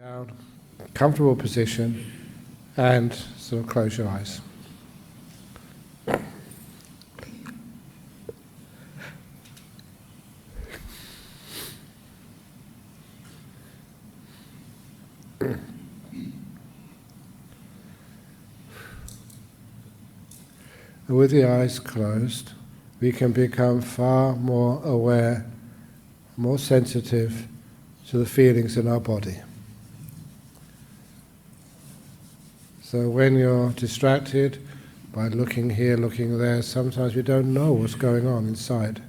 Down, comfortable position, and sort of close your eyes. With the eyes closed, we can become far more aware, more sensitive to the feelings in our body. So when you're distracted by looking here, looking there, sometimes we don't know what's going on inside.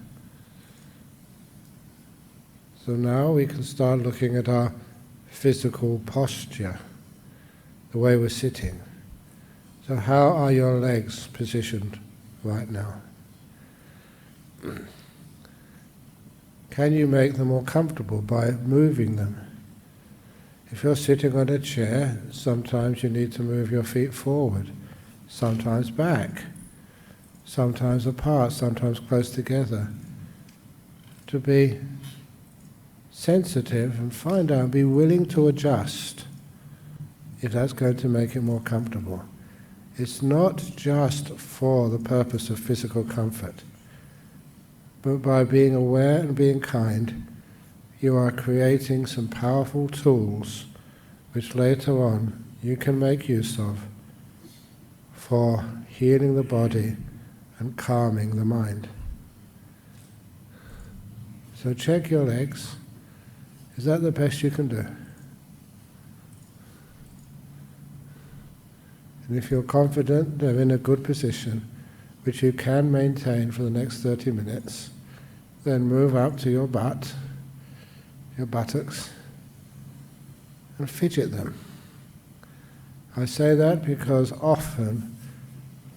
So now we can start looking at our physical posture, the way we're sitting. So how are your legs positioned right now? Can you make them more comfortable by moving them? If you're sitting on a chair, sometimes you need to move your feet forward, sometimes back, sometimes apart, sometimes close together. To be sensitive and find out, be willing to adjust if that's going to make it more comfortable. It's not just for the purpose of physical comfort, but by being aware and being kind, you are creating some powerful tools which later on you can make use of for healing the body and calming the mind. So check your legs. Is that the best you can do? And if you're confident they're in a good position, which you can maintain for the next 30 minutes, then move up to your butt, your buttocks, and fidget them. I say that because often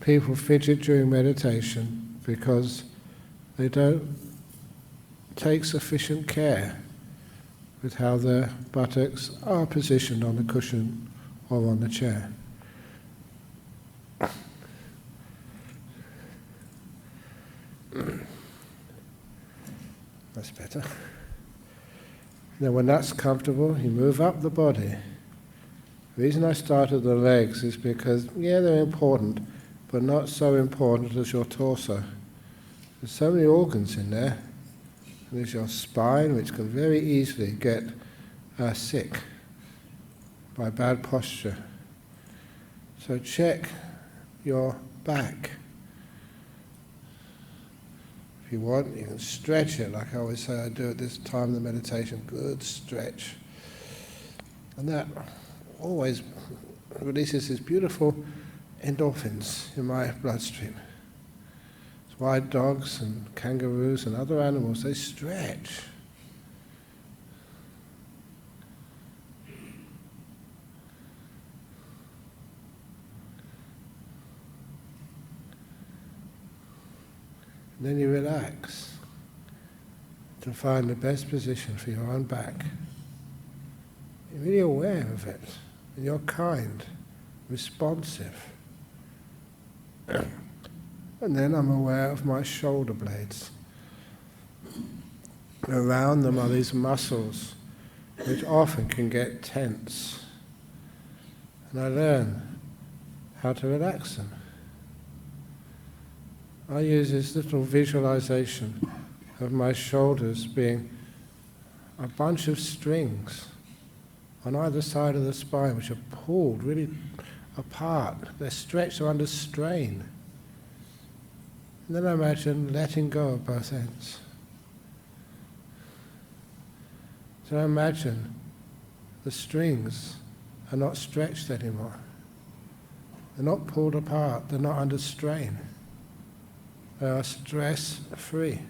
people fidget during meditation because they don't take sufficient care with how their buttocks are positioned on the cushion or on the chair. That's better. Then when that's comfortable, you move up the body. The reason I started the legs is because, yeah, they're important, but not so important as your torso. There's so many organs in there. There's your spine, which can very easily get sick by bad posture. So check your back. If you want, you can stretch it, like I always say I do at this time of the meditation. Good stretch. And that always releases these beautiful endorphins in my bloodstream. It's why dogs and kangaroos and other animals, they stretch. And then you relax to find the best position for your own back. You're really aware of it, and you're kind, responsive. And then I'm aware of my shoulder blades. Around them are these muscles which often can get tense. And I learn how to relax them. I use this little visualization of my shoulders being a bunch of strings on either side of the spine which are pulled really apart. They're stretched, they're under strain. And then I imagine letting go of both ends. So I imagine the strings are not stretched anymore. They're not pulled apart, they're not under strain. They are stress-free.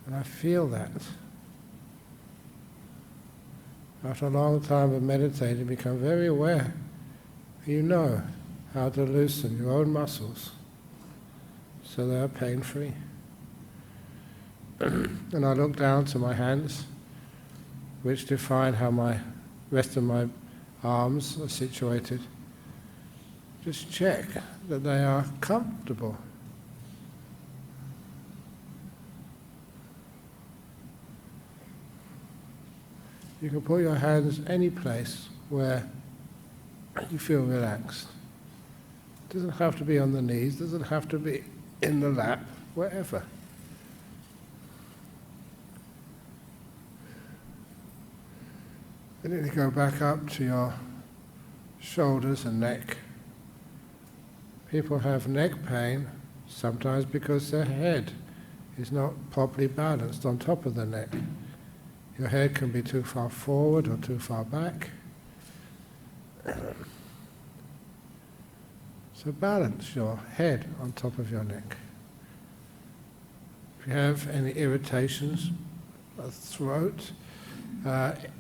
And I feel that. After a long time of meditating, you become very aware. You know how to loosen your own muscles so they are pain-free. And I look down to my hands, which define how my rest of my arms are situated. Just check that they are comfortable. You can put your hands any place where you feel relaxed. It doesn't have to be on the knees, doesn't have to be in the lap, wherever. And then you go back up to your shoulders and neck. People have neck pain sometimes because their head is not properly balanced on top of the neck. Your head can be too far forward or too far back. So balance your head on top of your neck. If you have any irritations, a throat,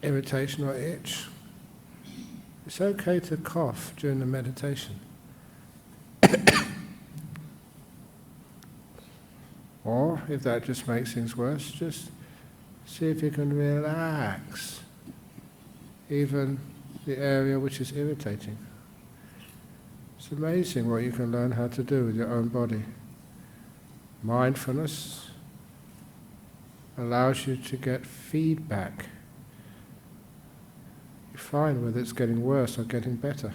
irritation or itch, it's okay to cough during the meditation. Or, if that just makes things worse, just see if you can relax even the area which is irritating. It's amazing what you can learn how to do with your own body. Mindfulness allows you to get feedback. You find whether it's getting worse or getting better.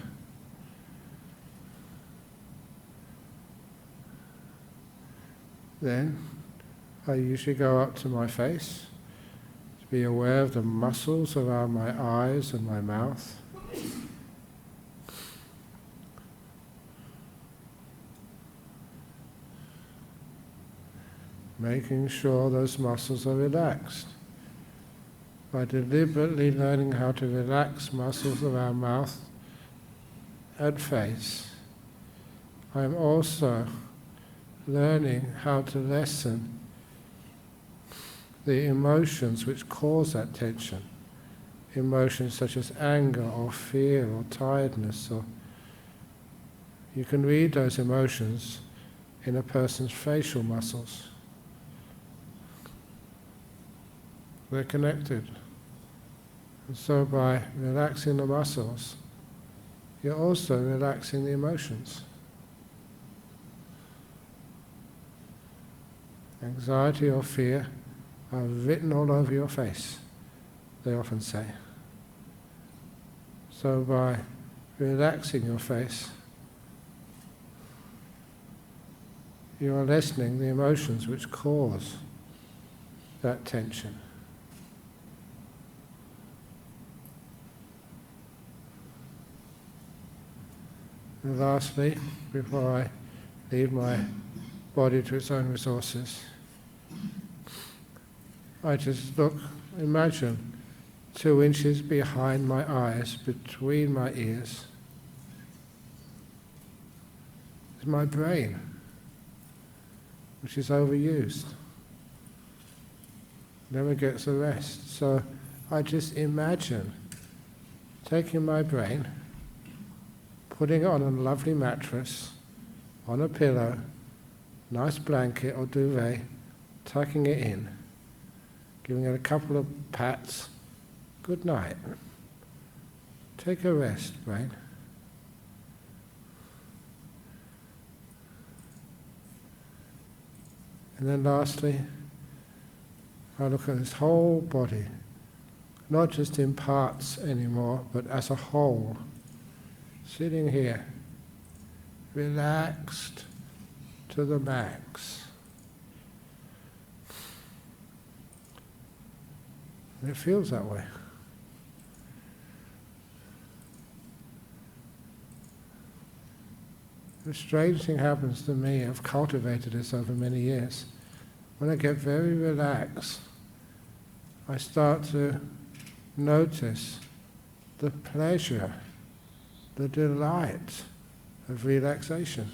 Then I usually go up to my face to be aware of the muscles around my eyes and my mouth. Making sure those muscles are relaxed. By deliberately learning how to relax muscles around mouth and face, I am also learning how to lessen the emotions which cause that tension. Emotions such as anger or fear or tiredness, or you can read those emotions in a person's facial muscles. They're connected. And so by relaxing the muscles, you're also relaxing the emotions. Anxiety or fear are written all over your face, they often say. So by relaxing your face, you are lessening the emotions which cause that tension. And lastly, before I leave my body to its own resources, I just imagine 2 inches behind my eyes, between my ears, is my brain, which is overused. Never gets a rest. So I just imagine taking my brain, putting it on a lovely mattress, on a pillow, nice blanket or duvet, tucking it in, giving it a couple of pats. Good night. Take a rest, brain. And then lastly, I look at this whole body, not just in parts anymore, but as a whole, sitting here, relaxed to the max. And it feels that way. A strange thing happens to me. I've cultivated this over many years. When I get very relaxed, I start to notice the pleasure, the delight of relaxation.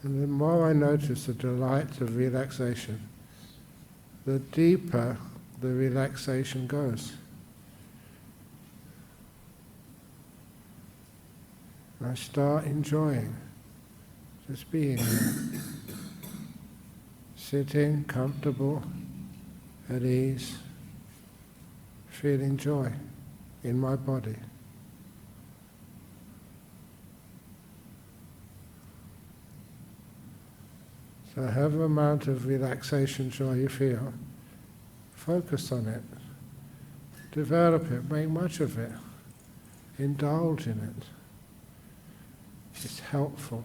And the more I notice the delight of relaxation, the deeper the relaxation goes. I start enjoying just being there, sitting comfortable, at ease, feeling joy in my body. So So however amount of relaxation, joy you feel, focus on it, develop it, make much of it, indulge in it. It's helpful.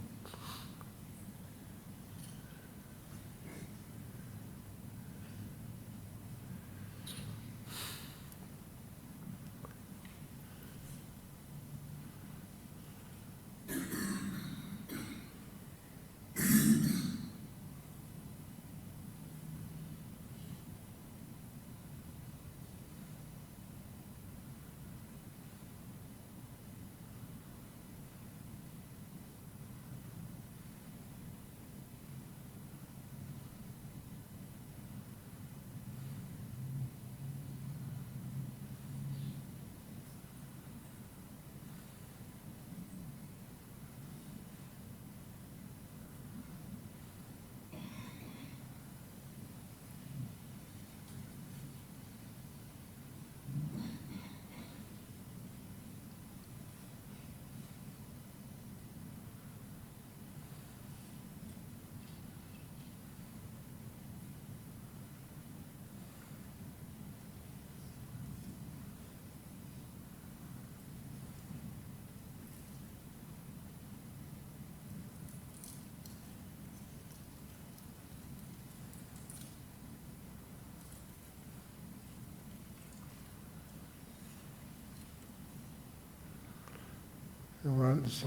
And once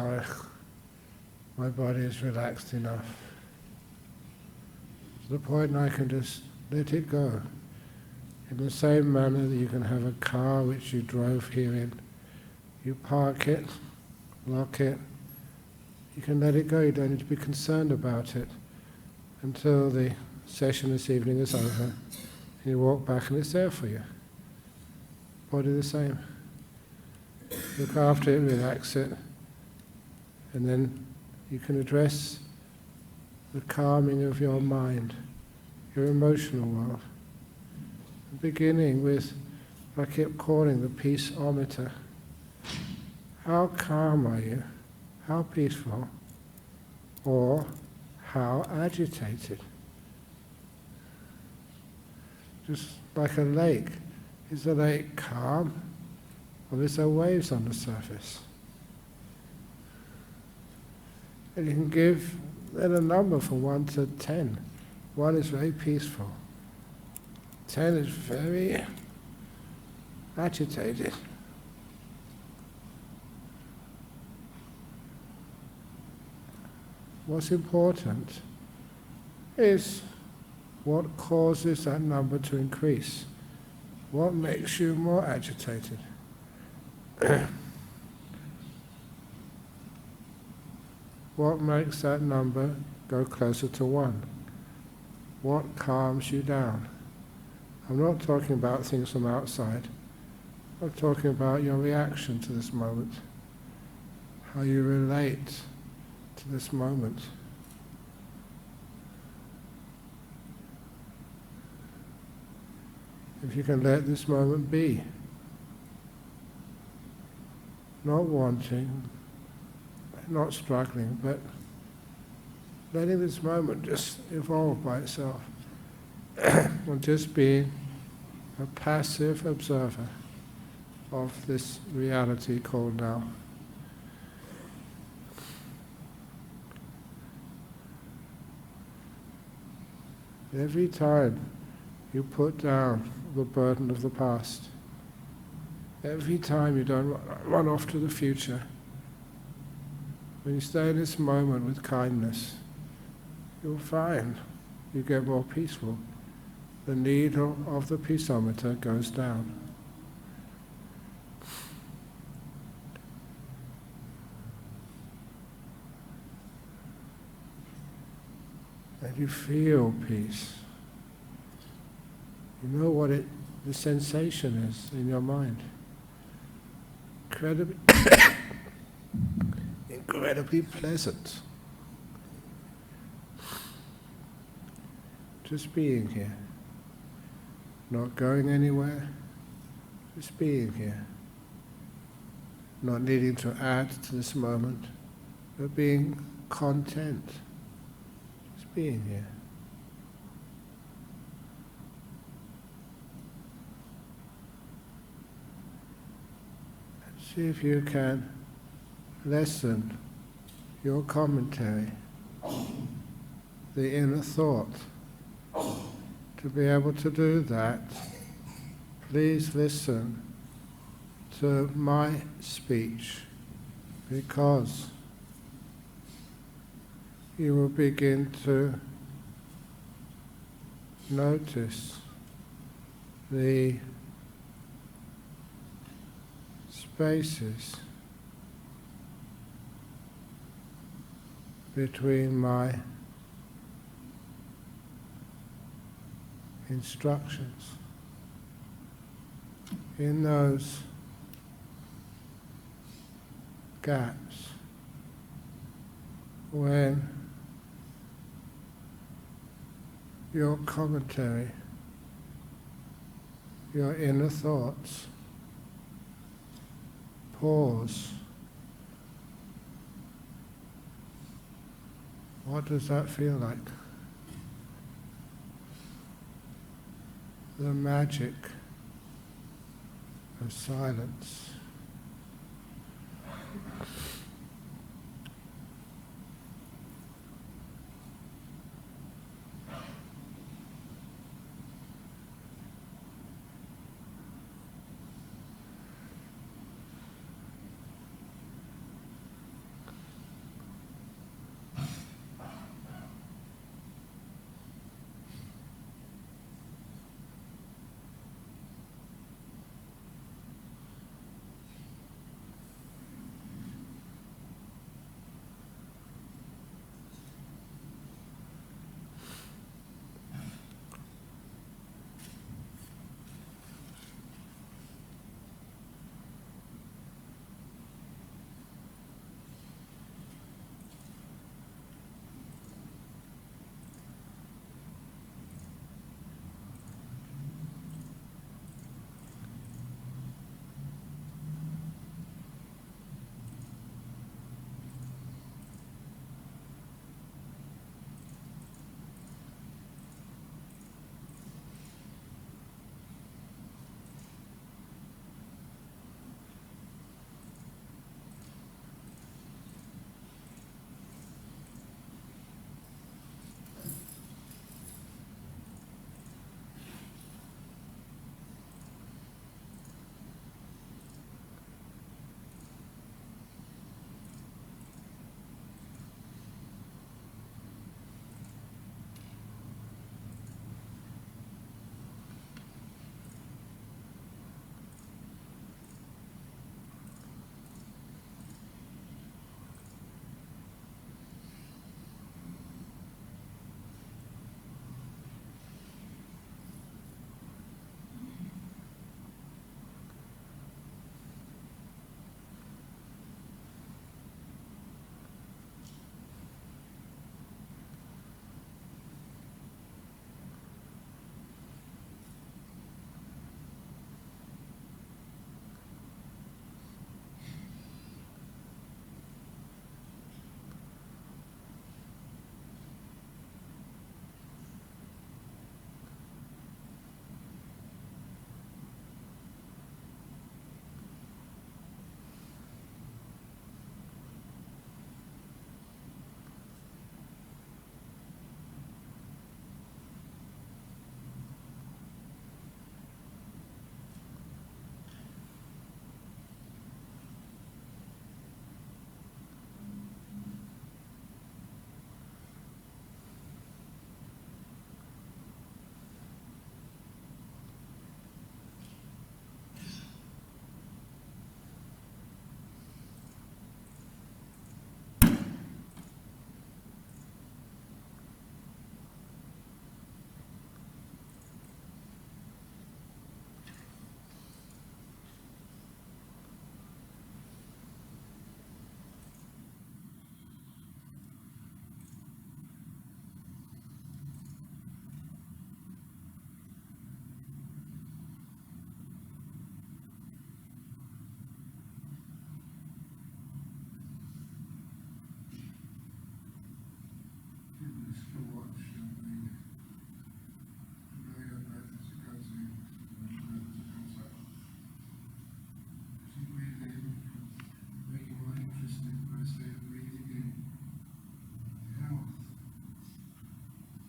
my body is relaxed enough, to the point I can just let it go. In the same manner that you can have a car which you drove here in, you park it, lock it, you can let it go, you don't need to be concerned about it until the session this evening is over, and you walk back and it's there for you. Body the same. Look after it, relax it, and then you can address the calming of your mind, your emotional world. Beginning with what I keep calling the peace-ometer. How calm are you? How peaceful? Or how agitated? Just like a lake. Is the lake calm? Or is there waves on the surface? And you can give then a number from 1 to 10. 1 is very peaceful. 10 is very agitated. What's important is what causes that number to increase. What makes you more agitated? What makes that number go closer to 1? What calms you down? I'm not talking about things from outside. I'm talking about your reaction to this moment, how you relate to this moment. If you can let this moment be, not wanting, not struggling, but letting this moment just evolve by itself, and just being a passive observer of this reality called now. Every time you put down the burden of the past, every time you don't run off to the future, when you stay in this moment with kindness, you'll find you get more peaceful. The needle of the peaceometer goes down. And you feel peace. You know what the sensation is in your mind. Incredibly pleasant. Just being here. Not going anywhere, just being here. Not needing to add to this moment, but being content. Just being here. See if you can lessen your commentary, the inner thought. To be able to do that, please listen to my speech, because you will begin to notice the spaces between my instructions. In those gaps, when your commentary, your inner thoughts, pause. What does that feel like? The magic of silence.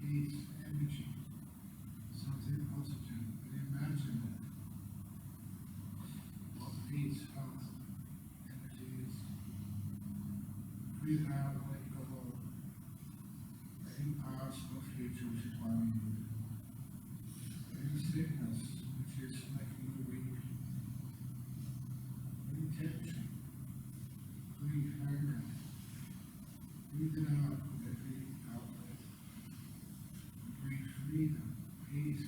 peace, energy, something positive, and imagine what peace, health, energy is. Breathe out, let go of any past or future which is worrying you. Any sickness which is making you weak. Any tension, grief, anger. Breathe it out with every outlet. Breathe freedom, peace,